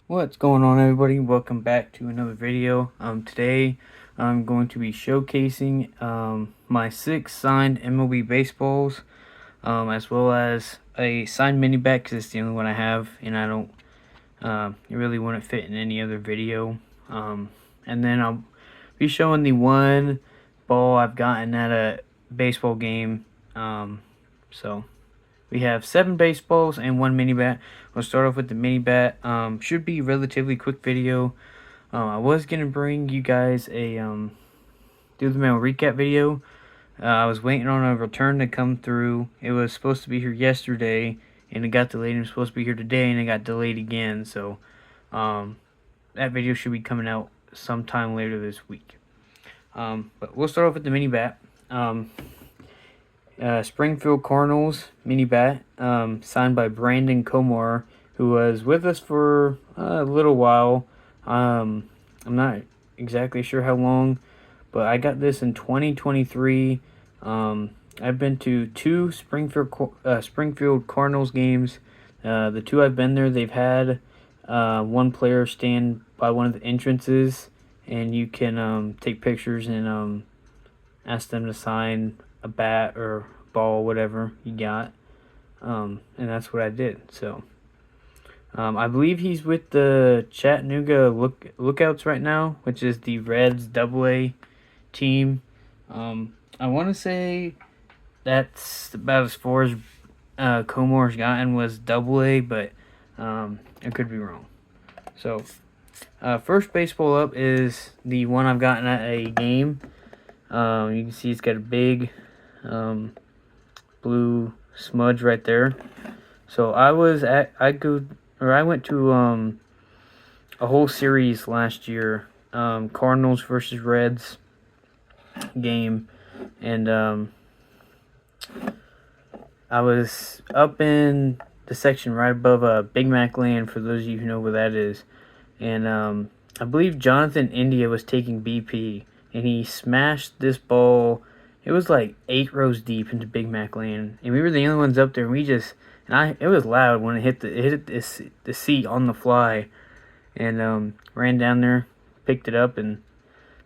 What's going on, everybody? Welcome back to another video. Today I'm going to be showcasing my 6 signed MLB baseballs, as well as a signed mini bat because it's the only one I have, and I don't it really wouldn't fit in any other video. And then I'll be showing the one ball I've gotten at a baseball game. So we have 7 baseballs and 1 mini bat. We'll start off with the mini bat. Should be a relatively quick video. I was gonna bring you guys a do the mail recap video. I was waiting on a return to come through. It was supposed to be here yesterday, and it got delayed. It was supposed to be here today, and it got delayed again. So that video should be coming out sometime later this week. But we'll start off with the mini bat. Springfield Cardinals mini bat, signed by Brandon Comar, who was with us for a little while. I'm not exactly sure how long, but I got this in 2023. I've been to 2 Springfield Cardinals games. The 2 I've been there, they've had one player stand by one of the entrances, and you can take pictures and ask them to sign a bat or ball, whatever you got, and that's what I did. So I believe he's with the Chattanooga Lookouts right now, which is the Reds AA team. I want to say that's about as far as Comore's gotten was AA, but I could be wrong. So first baseball up is the one I've gotten at a game. You can see it's got a big blue smudge right there. So I went to a whole series last year, Cardinals versus Reds game, and I was up in the section right above Big Mac Land, for those of you who know where that is, and I believe Jonathan India was taking BP, and he smashed this ball. It was like 8 rows deep into Big Mac Land, and we were the only ones up there. And it was loud when it hit the seat on the fly, and ran down there, picked it up, and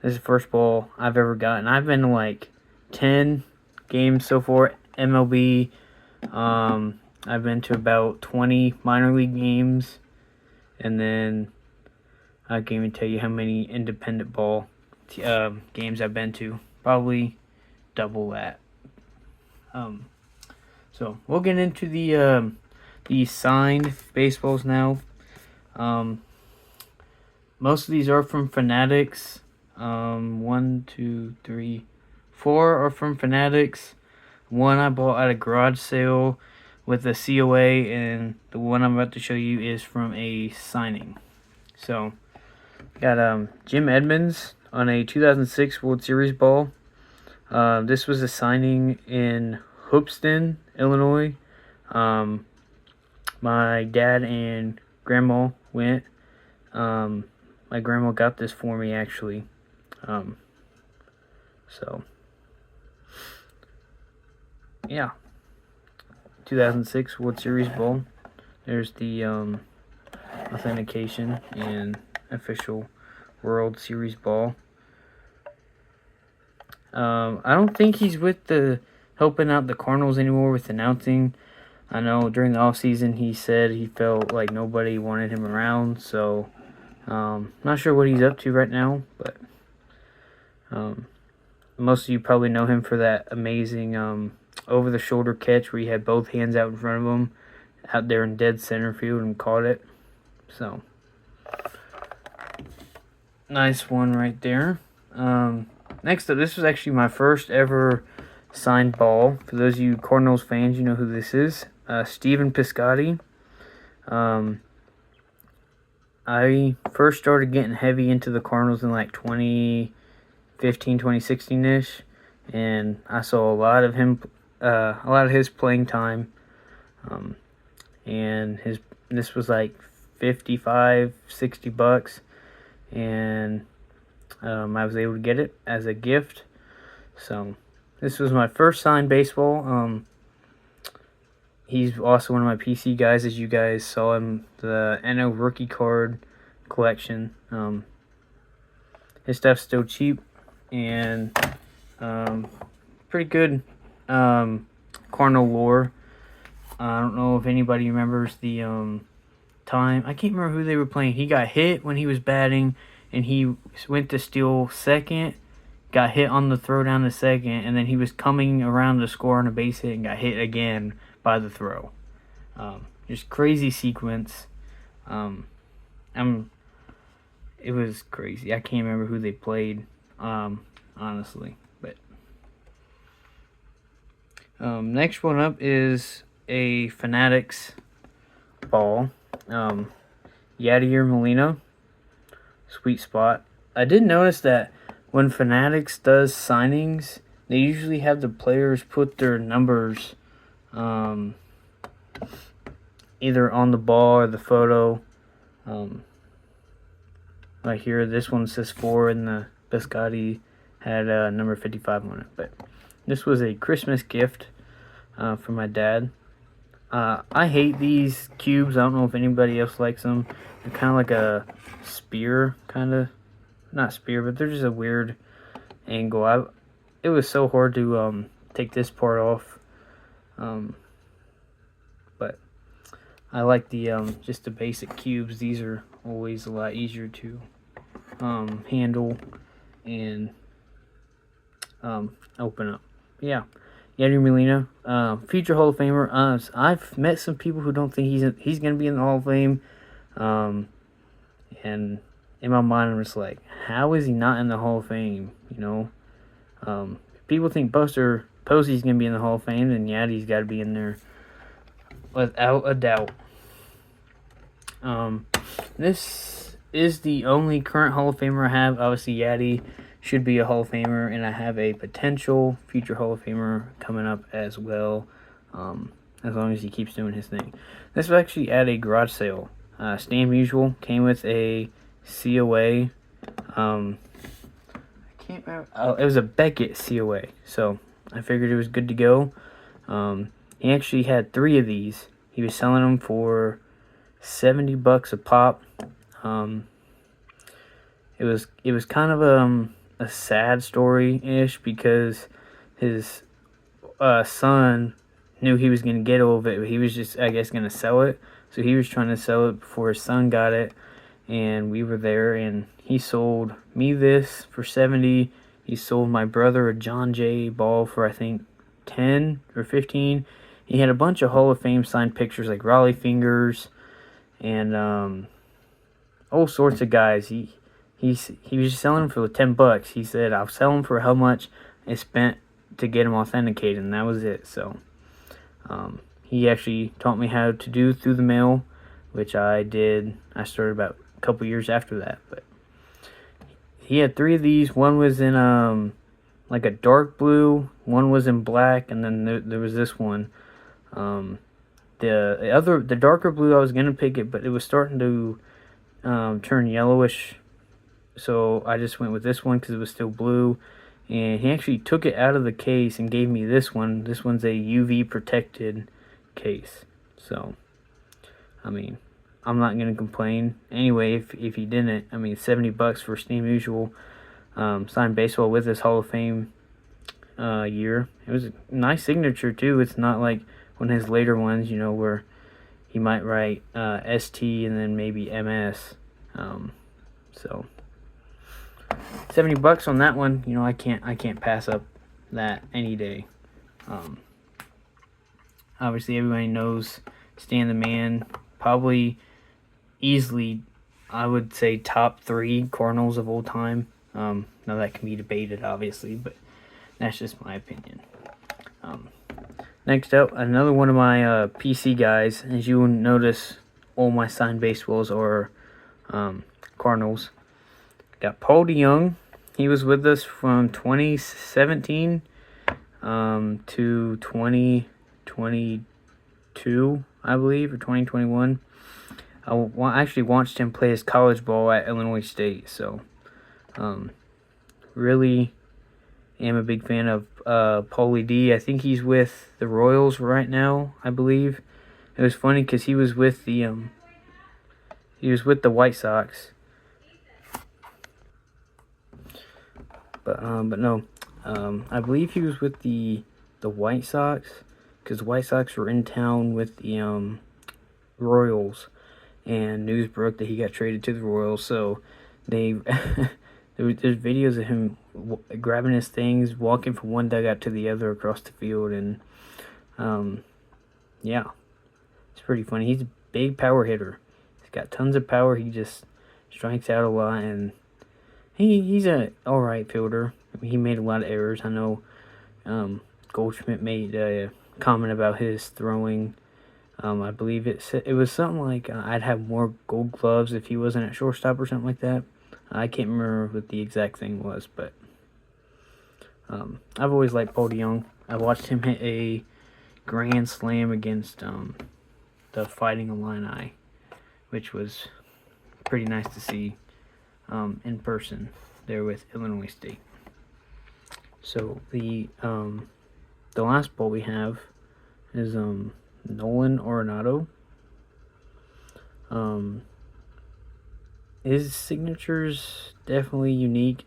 this is the first ball I've ever gotten. I've been to like 10 games so far, MLB. I've been to about 20 minor league games, and then I can't even tell you how many independent ball games I've been to. Probably double that. So we'll get into the signed baseballs now. Most of these are from Fanatics. 1, 2, 3, 4 are from Fanatics. One I bought at a garage sale with a COA, and the one I'm about to show you is from a signing. So got Jim Edmonds on a 2006 World Series ball. This was a signing in Hoopeston, Illinois. My dad and grandma went. My grandma got this for me, actually. So yeah, 2006 World Series ball. There's the authentication and official World Series ball. I don't think he's with helping out the Cardinals anymore with announcing. I know during the offseason he said he felt like nobody wanted him around, so not sure what he's up to right now, but most of you probably know him for that amazing over-the-shoulder catch where he had both hands out in front of him out there in dead center field and caught it. So nice one right there. Next up, this was actually my first ever signed ball. For those of you Cardinals fans, you know who this is. Stephen Piscotty. I first started getting heavy into the Cardinals in like 2015, 2016-ish. And I saw a lot of his playing time. And this was like $55, $60. And I was able to get it as a gift. So this was my first signed baseball. He's also one of my PC guys, as you guys saw him, the NO rookie card collection. His stuff's still cheap and pretty good Cardinal lore. I don't know if anybody remembers the time. I can't remember who they were playing. He got hit when he was batting, and he went to steal second, got hit on the throw down to second, and then he was coming around to score on a base hit and got hit again by the throw. Just crazy sequence. It was crazy. I can't remember who they played, honestly. But next one up is a Fanatics ball. Yadier Molina, sweet spot. I did notice that when Fanatics does signings, they usually have the players put their numbers either on the ball or the photo. Right here, this one says 4, and the Biscotti had number 55 on it. But this was a Christmas gift for my dad. I hate these cubes. I don't know if anybody else likes them. They're kind of like a spear, kind of. Not spear, but they're just a weird angle. It was so hard to take this part off. But I like the just the basic cubes. These are always a lot easier to handle and open up. Yeah. Yadier Molina, future Hall of Famer. I've met some people who don't think he's going to be in the Hall of Fame. And in my mind, I'm just like, how is he not in the Hall of Fame? You know, people think Buster Posey's going to be in the Hall of Fame, and Yadi's got to be in there without a doubt. This is the only current Hall of Famer I have. Obviously, Yadi should be a Hall of Famer, and I have a potential future Hall of Famer coming up as well, as long as he keeps doing his thing. This was actually at a garage sale. Stan Musial came with a COA. I can't remember. Oh, it was a Beckett COA, so I figured it was good to go. He actually had 3 of these. He was selling them for $70 a pop. It was kind of a sad story-ish because his son knew he was going to get all of it, but he was just, I guess, going to sell it. So he was trying to sell it before his son got it, and we were there, and he sold me this for $70. He sold my brother a John Jay ball for, I think, $10 or $15. He had a bunch of Hall of Fame signed pictures like Raleigh Fingers and all sorts of guys. He was just selling them for $10. He said, I'll sell them for how much I spent to get them authenticated, and that was it. So he actually taught me how to do through the mail, which I did. I started about a couple years after that. But he had 3 of these. One was in like a dark blue, one was in black, and then there was this one. The darker blue, I was gonna pick it, but it was starting to turn yellowish, so I just went with this one because it was still blue. And he actually took it out of the case and gave me this one. This one's a UV protected case, so I mean, I'm not gonna complain. Anyway, if he didn't, I mean, $70 for Stan Musial signed baseball with his Hall of Fame year. It was a nice signature too. It's not like one of his later ones, you know, where he might write ST and then maybe MS. So $70 on that one, you know, I can't pass up that any day. Obviously everybody knows Stan the Man, probably easily, I would say, top 3 Cardinals of all time. Now that can be debated, obviously, but that's just my opinion. Next up, another one of my PC guys. As you will notice, all my signed baseballs are Cardinals. Got Paul DeYoung. He was with us from 2017 to 2022, I believe, or 2021. I actually watched him play his college ball at Illinois State, so really am a big fan of Paulie D. I think he's with the Royals right now, I believe. It was funny because he was with the White Sox, But no, I believe he was with the White Sox, because the White Sox were in town with the Royals, and news broke that he got traded to the Royals. So they there's videos of him grabbing his things, walking from one dugout to the other across the field, and yeah, it's pretty funny. He's a big power hitter. He's got tons of power. He just strikes out a lot, and he's a all right fielder. I mean, he made a lot of errors. I know Goldschmidt made a comment about his throwing. I believe it was something like I'd have more Gold Gloves if he wasn't at shortstop or something like that. I can't remember what the exact thing was, but I've always liked Paul DeJong. I watched him hit a grand slam against the Fighting Illini, which was pretty nice to see in person there with Illinois State. So the last ball we have is Nolan Arenado. His signature's definitely unique.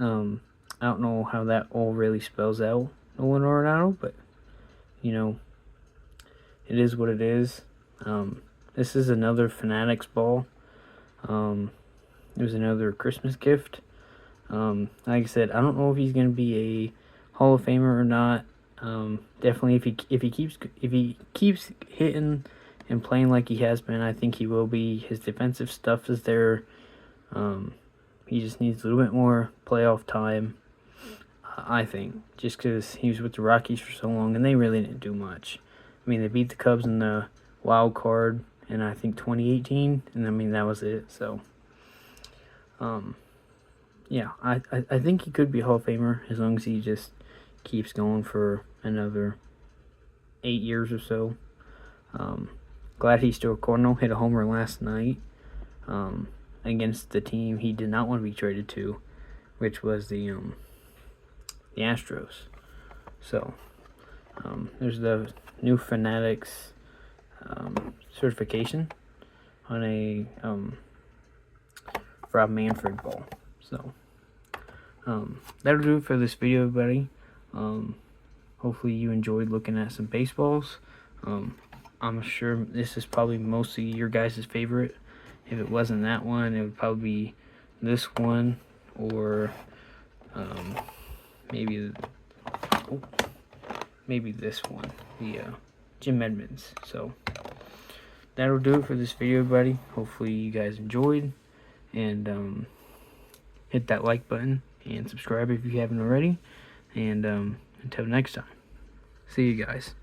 I don't know how that all really spells out Nolan Arenado, but you know, it is what it is. This is another Fanatics ball. It was another Christmas gift. Like I said, I don't know if he's gonna be a Hall of Famer or not. Definitely, if he keeps hitting and playing like he has been, I think he will be. His defensive stuff is there. He just needs a little bit more playoff time, I think, just because he was with the Rockies for so long and they really didn't do much. I mean, they beat the Cubs in the wild card in I think 2018, and I mean that was it. So, yeah, I think he could be a Hall of Famer as long as he just keeps going for another 8 years or so. Glad he's still a Cardinal. Hit a homer last night against the team he did not want to be traded to, which was the Astros. So there's the new Fanatics certification on a Rob Manfred ball. So that'll do it for this video, everybody. Hopefully you enjoyed looking at some baseballs. I'm sure this is probably mostly your guys' favorite. If it wasn't that one, it would probably be this one, or maybe this one, the Jim Edmonds. So that'll do it for this video, everybody. Hopefully you guys enjoyed, and hit that like button and subscribe if you haven't already. And until next time, see you guys.